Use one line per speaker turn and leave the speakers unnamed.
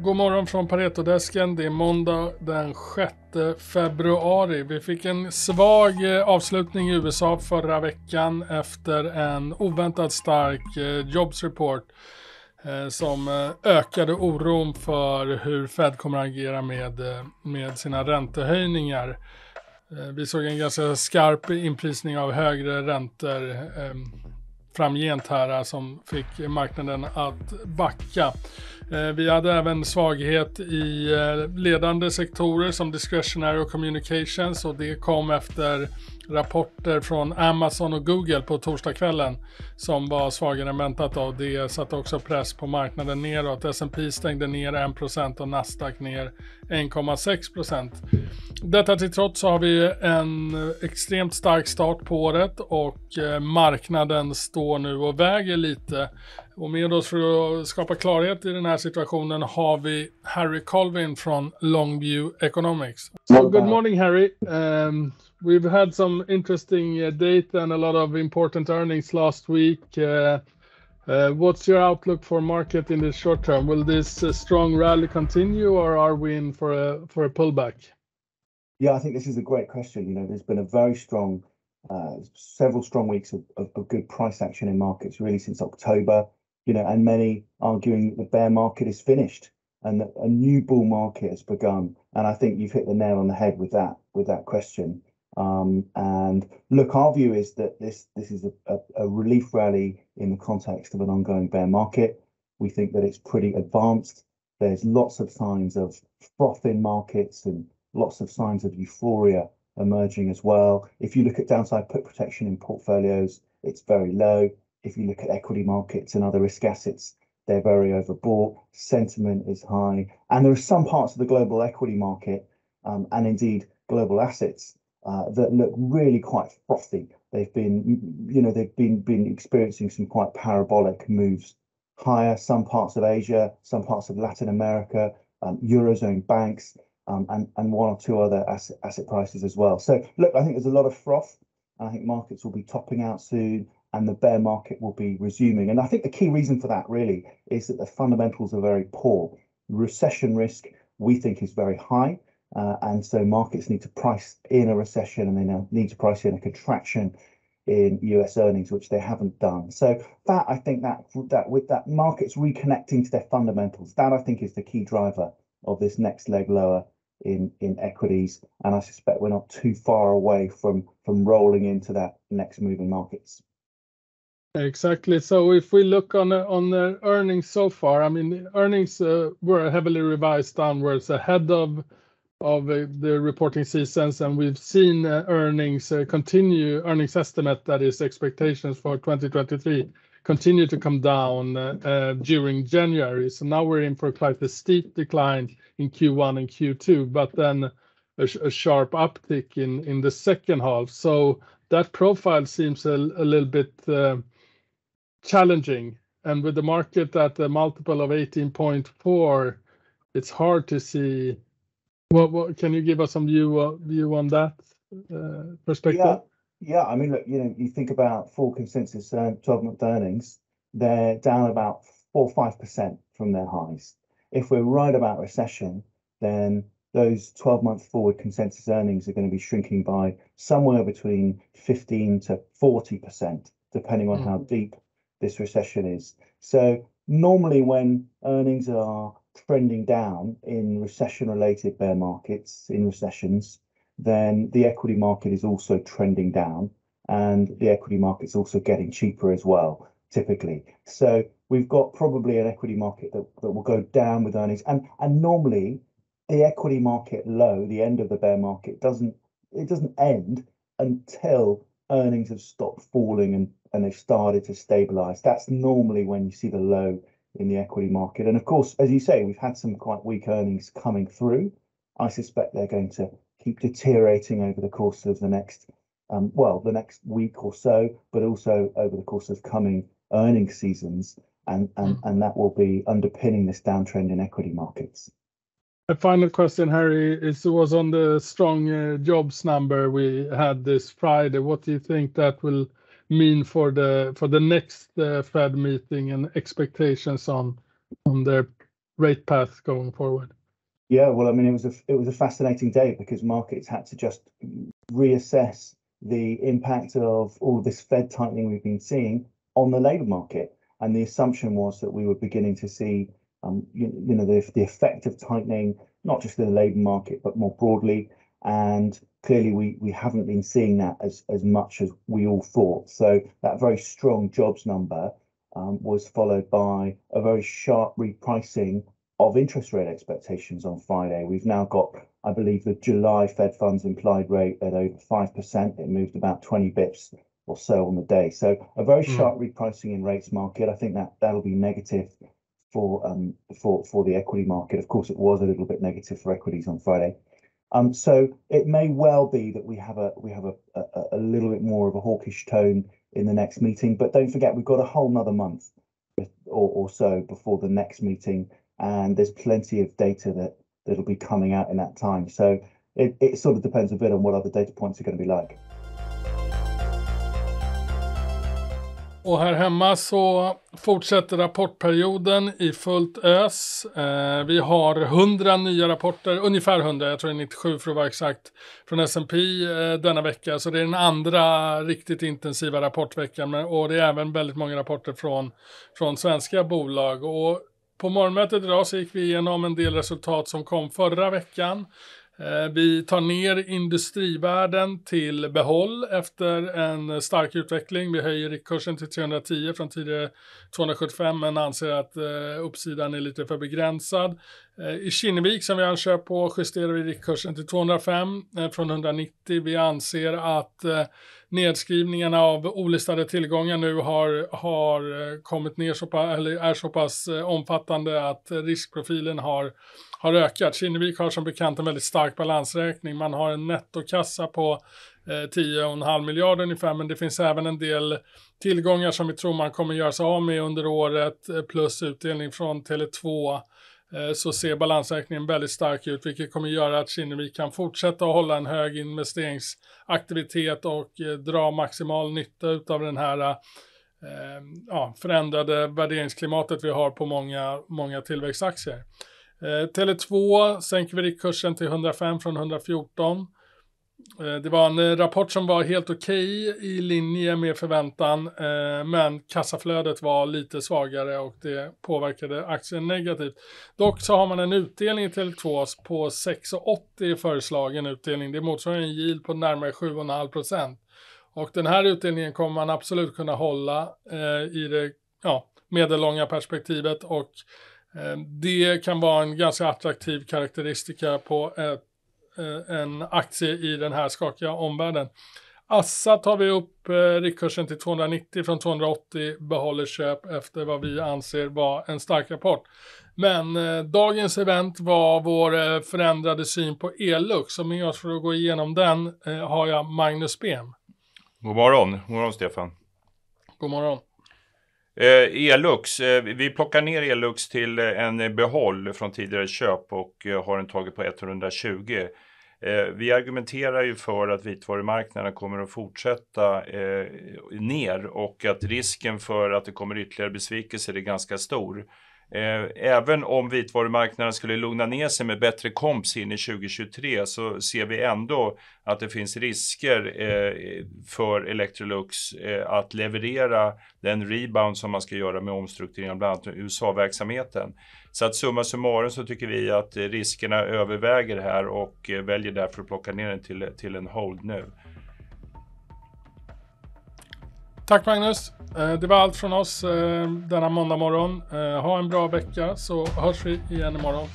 God morgon från Paretodesken. Det är måndag den 6 februari. Vi fick en svag avslutning i USA förra veckan efter en oväntat stark jobs report som ökade oron för hur Fed kommer att agera med sina räntehöjningar. Vi såg en ganska skarp inprisning av högre räntor framgent här som fick marknaden att backa. Vi hade även svaghet i ledande sektorer som discretionary och communications, och det kom efter rapporter från Amazon och Google på torsdagskvällen som var svagare än väntat, och det satte också press på marknaden neråt. S&P stängde ner 1% och Nasdaq ner 1,6%. Detta till trots så har vi en extremt stark start på året och marknaden står nu och väger lite. Och med oss för att skapa klarhet i den här situationen har vi Harry Colvin från Longview Economics. So good morning, Harry. We've had some interesting data and a lot of important earnings last week. What's your outlook for market in the short term? Will this strong rally continue, or are we in for a pullback?
Yeah, I think this is a great question. You know, there's been a very strong, several strong weeks of good price action in markets really since October. You know, and many arguing that the bear market is finished and that a new bull market has begun. And I think you've hit the nail on the head with that question. And look, our view is that this is a relief rally in the context of an ongoing bear market. We think that it's pretty advanced. There's lots of signs of froth in markets and lots of signs of euphoria emerging as well. If you look at downside put protection in portfolios, it's very low. If you look at equity markets and other risk assets, they're very overbought. Sentiment is high. And there are some parts of the global equity market and indeed global assets that look really quite frothy. They've been experiencing some quite parabolic moves higher. Some parts of Asia, some parts of Latin America, Eurozone banks, and one or two other asset prices as well. So look, I think there's a lot of froth. I think markets will be topping out soon, and the bear market will be resuming. And I think the key reason for that really is that the fundamentals are very poor. Recession risk, we think, is very high. And so markets need to price in a recession, and they need to price in a contraction in US earnings, which they haven't done. So that, I think that with that markets reconnecting to their fundamentals, that I think is the key driver of this next leg lower in equities. And I suspect we're not too far away from rolling into that next move in markets.
Exactly. So if we look on the earnings so far, I mean, the earnings were heavily revised downwards ahead of the reporting seasons, and we've seen earnings estimate, that is expectations for 2023, continue to come down during January. So now we're in for quite a steep decline in Q1 and Q2, but then a sharp uptick in the second half. So that profile seems a little bit challenging, and with the market at a multiple of 18.4, it's hard to see. What can you give us some view on that perspective?
Yeah. I mean, look, you know, you think about full consensus 12-month earnings, they're down about 4 or 5% from their highs. If we're right about recession, then those 12-month forward consensus earnings are going to be shrinking by somewhere between 15 to 40%, depending on how deep this recession is. So normally when earnings are trending down in recession-related bear markets, in recessions, then the equity market is also trending down, and the equity market's also getting cheaper as well, typically. So we've got probably an equity market that will go down with earnings, and normally the equity market low, the end of the bear market, doesn't end until earnings have stopped falling and they've started to stabilize. That's normally when you see the low in the equity market. And of course, as you say, we've had some quite weak earnings coming through. I suspect they're going to keep deteriorating over the course of the next week or so, but also over the course of coming earnings seasons, and that will be underpinning this downtrend in equity markets.
A final question, Harry, was on the strong jobs number we had this Friday. What do you think that will mean for the next Fed meeting and expectations on their rate path going forward?
Yeah, well, I mean, it was a fascinating day because markets had to just reassess the impact of all of this Fed tightening we've been seeing on the labour market, and the assumption was that we were beginning to see, the effect of tightening, not just in the labour market but more broadly. And clearly, we haven't been seeing that as much as we all thought. So that very strong jobs number was followed by a very sharp repricing of interest rate expectations on Friday. We've now got, I believe, the July Fed funds implied rate at over 5%. It moved about 20 bips or so on the day. So a very sharp repricing in rates market. I think that'll be negative for the equity market. Of course, it was a little bit negative for equities on Friday. So it may well be that we have a little bit more of a hawkish tone in the next meeting. But don't forget, we've got a whole nother month or so before the next meeting. And there's plenty of data that'll be coming out in that time. So it sort of depends a bit on what other data points are going to be like.
Och här hemma så fortsätter rapportperioden i fullt ös. Vi har 100 nya rapporter, ungefär 100, jag tror det är 97 för att vara exakt, från S&P denna vecka. Så det är den andra riktigt intensiva rapportveckan. Och det är även väldigt många rapporter från svenska bolag. Och på morgonmötet idag så gick vi igenom en del resultat som kom förra veckan. Vi tar ner industrivärden till behåll efter en stark utveckling. Vi höjer riktkursen till 310 från tidigare 275, men anser att uppsidan är lite för begränsad. I Kinnevik som vi har köpt på justerar vi riktkursen till 205 från 190. Vi anser att nedskrivningarna av olistade tillgångar nu har kommit ner eller är så pass omfattande att riskprofilen har ökat. Kinnevik har som bekant en väldigt stark balansräkning. Man har en nettokassa på 10,5 miljarder ungefär, men det finns även en del tillgångar som vi tror man kommer göra sig av med under året, plus utdelning från Tele2. Så ser balansräkningen väldigt stark ut, vilket kommer göra att Kinnevik kan fortsätta att hålla en hög investeringsaktivitet och dra maximal nytta av den här förändrade värderingsklimatet vi har på många tillväxtaktier. Tele2 sänker vi riktkursen till 105 från 114. Det var en rapport som var helt okej i linje med förväntan, men kassaflödet var lite svagare och det påverkade aktien negativt. Dock så har man en utdelning i Tele2 på 6,80 föreslagen utdelning. Det motsvarar en yield på närmare 7,5%. Och den här utdelningen kommer man absolut kunna hålla i det medellånga perspektivet, och det kan vara en ganska attraktiv karaktäristika på en aktie i den här skakiga omvärlden. Assa tar vi upp riktkursen till 290 från 280, behåller köp efter vad vi anser var en stark rapport. Men dagens event var vår förändrade syn på Electrolux, och med oss för att gå igenom den har jag Magnus Behm.
God morgon Stefan.
God morgon.
Electrolux, vi plockar ner Electrolux till en behåll från tidigare köp och har en taget på 120. Vi argumenterar ju för att vitvarumarknaden kommer att fortsätta ner och att risken för att det kommer ytterligare besvikelser är ganska stor. Även om vitvarumarknaden skulle lugna ner sig med bättre komps in i 2023 så ser vi ändå att det finns risker för Electrolux att leverera den rebound som man ska göra med omstruktureringen bland annat USA-verksamheten. Så att summa summarum så tycker vi att riskerna överväger här och väljer därför att plocka ner den till en hold nu.
Tack Magnus. Det var allt från oss denna måndag morgon. Ha en bra vecka så hörs vi igen imorgon.